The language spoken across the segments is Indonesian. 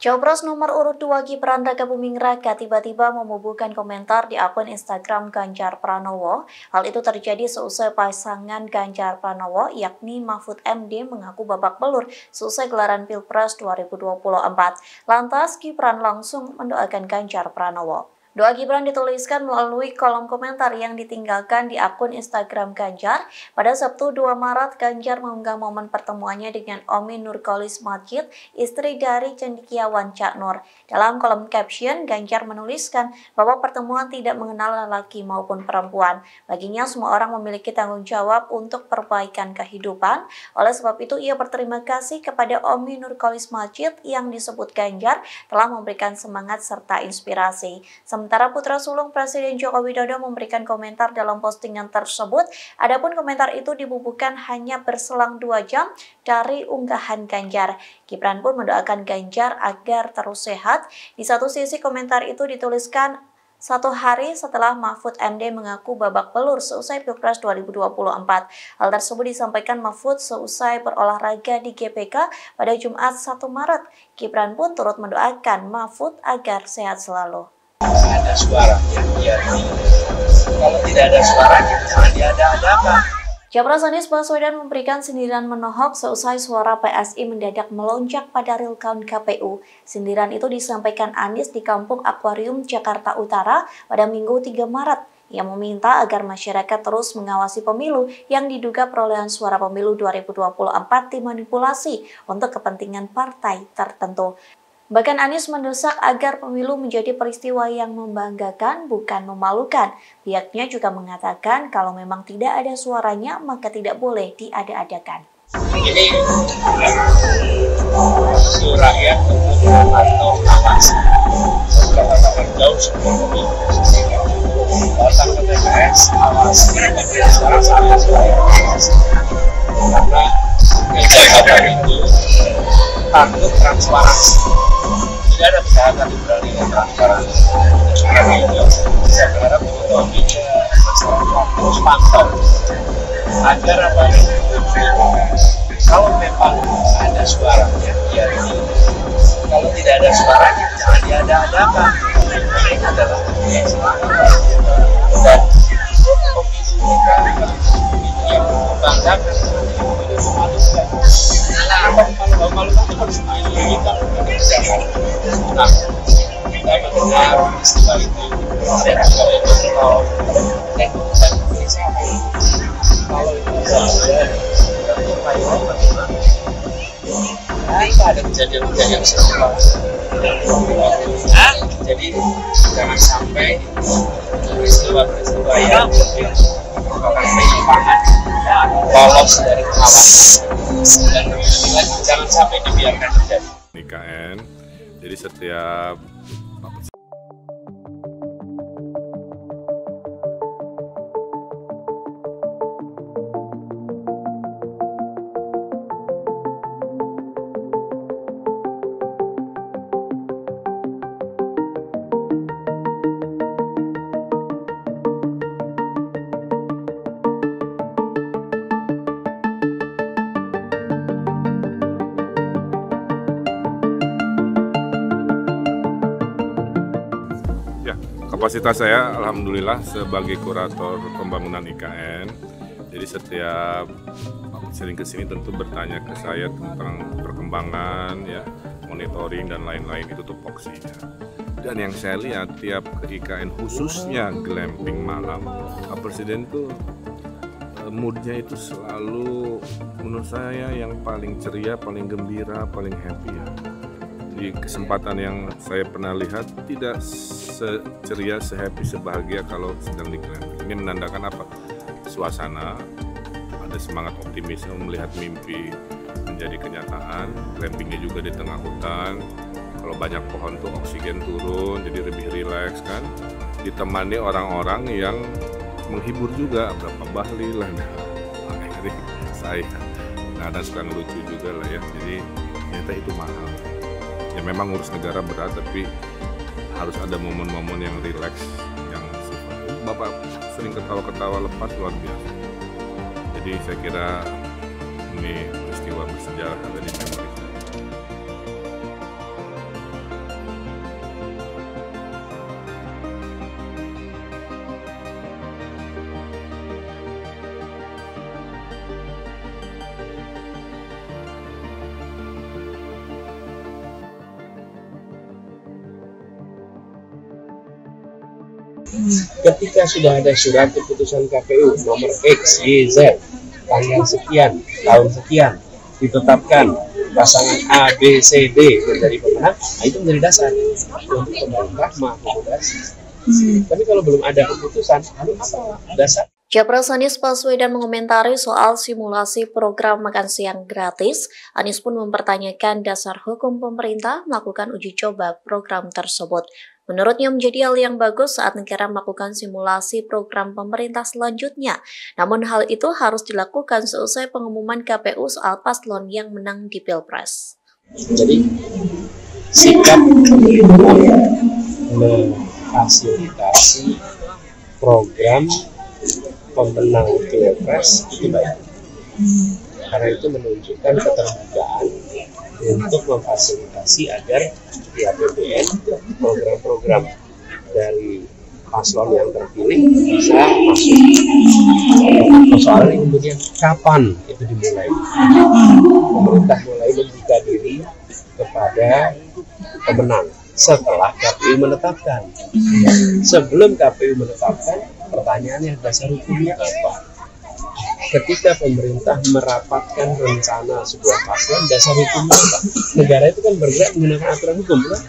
Cawapres nomor urut 2 Gibran Raka Buming Raka tiba-tiba membubuhkan komentar di akun Instagram Ganjar Pranowo. Hal itu terjadi seusai pasangan Ganjar Pranowo yakni Mahfud MD mengaku babak belur seusai gelaran Pilpres 2024. Lantas Gibran langsung mendoakan Ganjar Pranowo. Doa Gibran dituliskan melalui kolom komentar yang ditinggalkan di akun Instagram Ganjar. Pada Sabtu 2 Maret, Ganjar mengunggah momen pertemuannya dengan Omi Nurkolis Majid, istri dari cendekiawan Cak Nur. Dalam kolom caption, Ganjar menuliskan bahwa pertemuan tidak mengenal lelaki maupun perempuan. Baginya, semua orang memiliki tanggung jawab untuk perbaikan kehidupan. Oleh sebab itu, ia berterima kasih kepada Omi Nurkolis Majid yang disebut Ganjar telah memberikan semangat serta inspirasi. Sementara putra sulung Presiden Joko Widodo memberikan komentar dalam postingan tersebut. Adapun komentar itu dibubuhkan hanya berselang 2 jam dari unggahan Ganjar. Gibran pun mendoakan Ganjar agar terus sehat. Di satu sisi komentar itu dituliskan 1 hari setelah Mahfud MD mengaku babak belur seusai Pilpres 2024. Hal tersebut disampaikan Mahfud seusai berolahraga di GBK pada Jumat 1 Maret. Gibran pun turut mendoakan Mahfud agar sehat selalu. Ada suaranya, ya. Kalau tidak ada suaranya, jangan diada-adakan. Cawapres Anies Baswedan memberikan sindiran menohok seusai suara PSI mendadak melonjak pada real count KPU. Sindiran itu disampaikan Anies di Kampung Akuarium, Jakarta Utara pada Minggu 3 Maret. Ia meminta agar masyarakat terus mengawasi pemilu yang diduga perolehan suara pemilu 2024 dimanipulasi untuk kepentingan partai tertentu. Bahkan Anies mendesak agar pemilu menjadi peristiwa yang membanggakan, bukan memalukan. Pihaknya juga mengatakan kalau memang tidak ada suaranya, maka tidak boleh diada-adakan. Ini rakyat atau awas, katakan jauh sebelum pemilu. Datang ke TPS, awas, suara sama karena kegiatan itu takut transparansi. Tidak ada kejahatan di berani dan transparansi. Karena itu, saya berharap teman-teman media masyarakat terus pantau agar apa kalau memang ada suaranya, ya ini. Kalau tidak ada suaranya, jangan diada-adakan. Karena ini adalah yang selalu dan pemilu kita yang membanggakan, pemilu memalukan. Kalau memalukan itu harus dipilih kita. Nah, kita mendengar istilah itu dan juga itu kalau itu berarti payung bagaimana? Ketika ada kejadian-kejadian serupa, jadi jangan sampai peristiwa-peristiwa yang merupakan penyimpangan lolos dari pengawasan dan lagi jangan sampai dibiarkan terjadi. IKN, jadi setiap kapasitas saya alhamdulillah sebagai kurator pembangunan IKN. Jadi setiap sering kesini tentu bertanya ke saya tentang perkembangan, ya, monitoring dan lain-lain, itu tupoksinya. Dan yang saya lihat tiap ke IKN khususnya glamping malam, Pak Presiden tuh moodnya itu selalu menurut saya yang paling ceria, paling gembira, paling happy ya. Di kesempatan yang saya pernah lihat tidak seceria, sehappy, sebahagia kalau sedang di glamping. Ini menandakan apa? Suasana, ada semangat optimisme melihat mimpi menjadi kenyataan. Glampingnya juga di tengah hutan. Kalau banyak pohon tuh oksigen turun, jadi lebih rileks kan. Ditemani orang-orang yang menghibur juga, berapa Bahlil lah, akhirnya saya. Nah, dan suka ngelucu juga lah ya. Jadi ternyata itu mahal. Ya memang ngurus negara berat, tapi harus ada momen-momen yang rileks, yang Bapak sering ketawa-ketawa lepas luar biasa. Jadi Jadi saya kira ini peristiwa bersejarah ada di memori saya. Ketika sudah ada surat keputusan KPU nomor X, Y, Z, tanggal sekian, tahun sekian, ditetapkan pasangan A, B, C, D menjadi pemenang, nah itu menjadi dasar untuk pemerintah mengakomodasi. Tapi kalau belum ada keputusan, lalu apa dasar? Capres Anies Baswedan mengomentari soal simulasi program makan siang gratis. Anies pun mempertanyakan dasar hukum pemerintah melakukan uji coba program tersebut. Menurutnya menjadi hal yang bagus saat negara melakukan simulasi program pemerintah selanjutnya. Namun hal itu harus dilakukan seusai pengumuman KPU soal paslon yang menang di Pilpres. Jadi sikap memfasilitasi program pemenang Pilpres itu baik. Karena itu menunjukkan keterbukaan untuk memfasilitasi agar di APBN program-program dari paslon yang terpilih bisa masuk. Persoalan kemudian kapan itu dimulai? Pemerintah mulai membuka diri kepada pemenang setelah KPU menetapkan. Sebelum KPU menetapkan, pertanyaannya dasar hukumnya apa? Ketika pemerintah merapatkan rencana sebuah paslon, dasar hukumnya apa? Negara itu kan bergerak menggunakan aturan hukum, kan?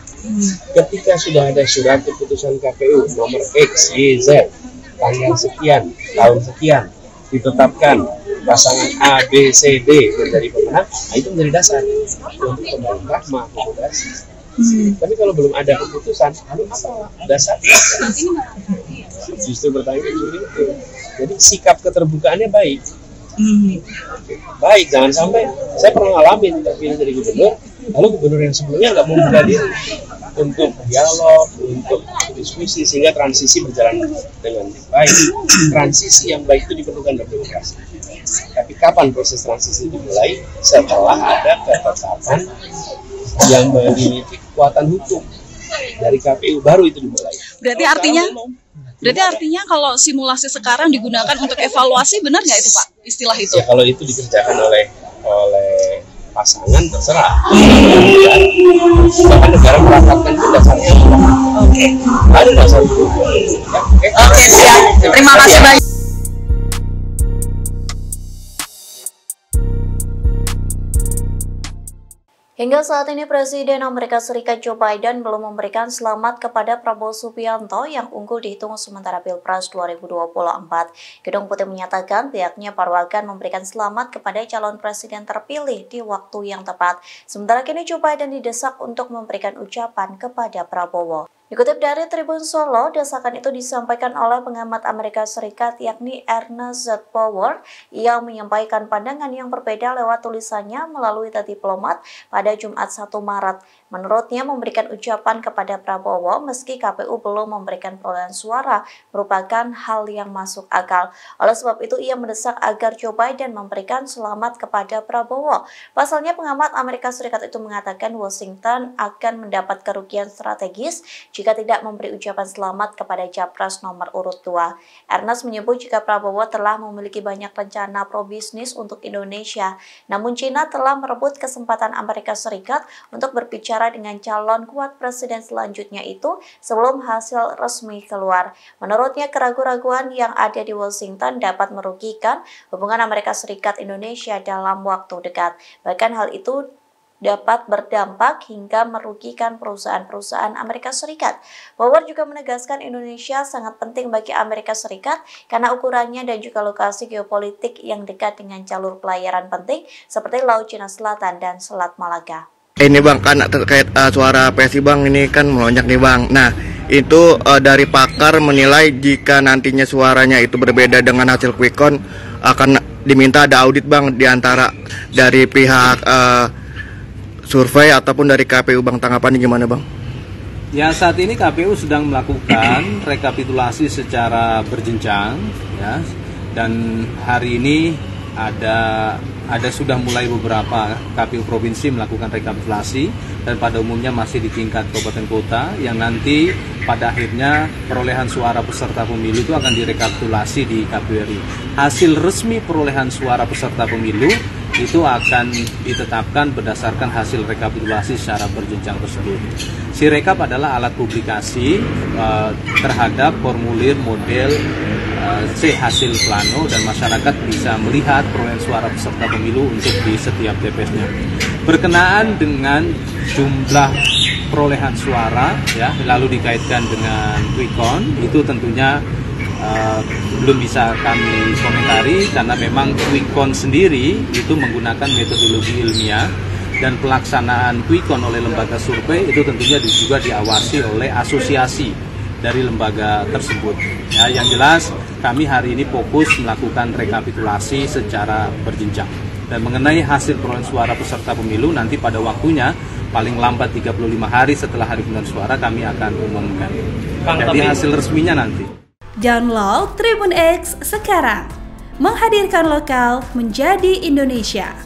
Ketika sudah ada surat keputusan KPU nomor X, Y, Z, tanggal sekian, tahun sekian, ditetapkan pasangan A, B, C, D menjadi pemenang, nah itu menjadi dasar untuk pemerintah mengakomodasi. Tapi kalau belum ada keputusan, lalu apa dasar? Justru bertanya seperti itu. Jadi sikap keterbukaannya baik. Baik, jangan sampai saya pernah ngalamin terpilih jadi gubernur, lalu gubernur yang sebelumnya nggak mau buka diri untuk dialog, untuk diskusi, sehingga transisi berjalan dengan baik. Transisi yang baik itu diperlukan dalam demokrasi. Tapi kapan proses transisi dimulai? Setelah ada ketetapan yang memiliki kekuatan hukum dari KPU, baru itu dimulai. Berarti artinya kalau simulasi sekarang digunakan untuk evaluasi, benar nggak itu Pak istilah itu? Ya, kalau itu dikerjakan oleh pasangan terserah. Bahkan negara merapatkan itu dasarnya. Ada dasar hukum. Oke, siap. Terima kasih banyak. Hingga saat ini Presiden Amerika Serikat Joe Biden belum memberikan selamat kepada Prabowo Subianto yang unggul dihitung sementara Pilpres 2024. Gedung Putih menyatakan pihaknya baru akan memberikan selamat kepada calon presiden terpilih di waktu yang tepat. Sementara kini Joe Biden didesak untuk memberikan ucapan kepada Prabowo. Dikutip dari Tribun Solo, desakan itu disampaikan oleh pengamat Amerika Serikat yakni Ernest Z. Power yang menyampaikan pandangan yang berbeda lewat tulisannya melalui The Diplomat pada Jumat 1 Maret. Menurutnya memberikan ucapan kepada Prabowo meski KPU belum memberikan perolehan suara merupakan hal yang masuk akal. Oleh sebab itu ia mendesak agar Joe Biden memberikan selamat kepada Prabowo. Pasalnya pengamat Amerika Serikat itu mengatakan Washington akan mendapat kerugian strategis jika tidak memberi ucapan selamat kepada Capres nomor urut 2. Ernest menyebut jika Prabowo telah memiliki banyak rencana pro-bisnis untuk Indonesia, namun China telah merebut kesempatan Amerika Serikat untuk berbicara dengan calon kuat presiden selanjutnya itu sebelum hasil resmi keluar. Menurutnya keraguan-raguan yang ada di Washington dapat merugikan hubungan Amerika Serikat-Indonesia dalam waktu dekat. Bahkan hal itu dapat berdampak hingga merugikan perusahaan-perusahaan Amerika Serikat. Power juga menegaskan Indonesia sangat penting bagi Amerika Serikat karena ukurannya dan juga lokasi geopolitik yang dekat dengan jalur pelayaran penting seperti Laut Cina Selatan dan Selat Malaka. Ini Bang, kan terkait suara PSI Bang, ini kan melonjak nih Bang. Nah, itu dari pakar menilai jika nantinya suaranya itu berbeda dengan hasil quick count akan diminta ada audit Bang di antara dari pihak survei ataupun dari KPU Bang. Tanggapannya gimana Bang? Ya, saat ini KPU sedang melakukan rekapitulasi secara berjenjang ya. Dan hari ini ada sudah mulai beberapa KPU provinsi melakukan rekapitulasi, dan pada umumnya masih di tingkat kabupaten kota, yang nanti pada akhirnya perolehan suara peserta pemilu itu akan direkapitulasi di KPU RI. Hasil resmi perolehan suara peserta pemilu itu akan ditetapkan berdasarkan hasil rekapitulasi secara berjenjang tersebut. Sirekap adalah alat publikasi terhadap formulir model C hasil plano, dan masyarakat bisa melihat perolehan suara peserta pemilu untuk di setiap TPS-nya. Berkenaan dengan jumlah perolehan suara, ya, lalu dikaitkan dengan quick count, itu tentunya belum bisa kami komentari karena memang quick count sendiri itu menggunakan metodologi ilmiah, dan pelaksanaan quick count oleh lembaga survei itu tentunya juga diawasi oleh asosiasi dari lembaga tersebut. Ya, yang jelas kami hari ini fokus melakukan rekapitulasi secara berjenjang. Dan mengenai hasil perolehan suara peserta pemilu, nanti pada waktunya paling lambat 35 hari setelah hari pemungutan suara kami akan umumkan. Jadi hasil resminya nanti. Download Tribun X sekarang, menghadirkan lokal menjadi Indonesia.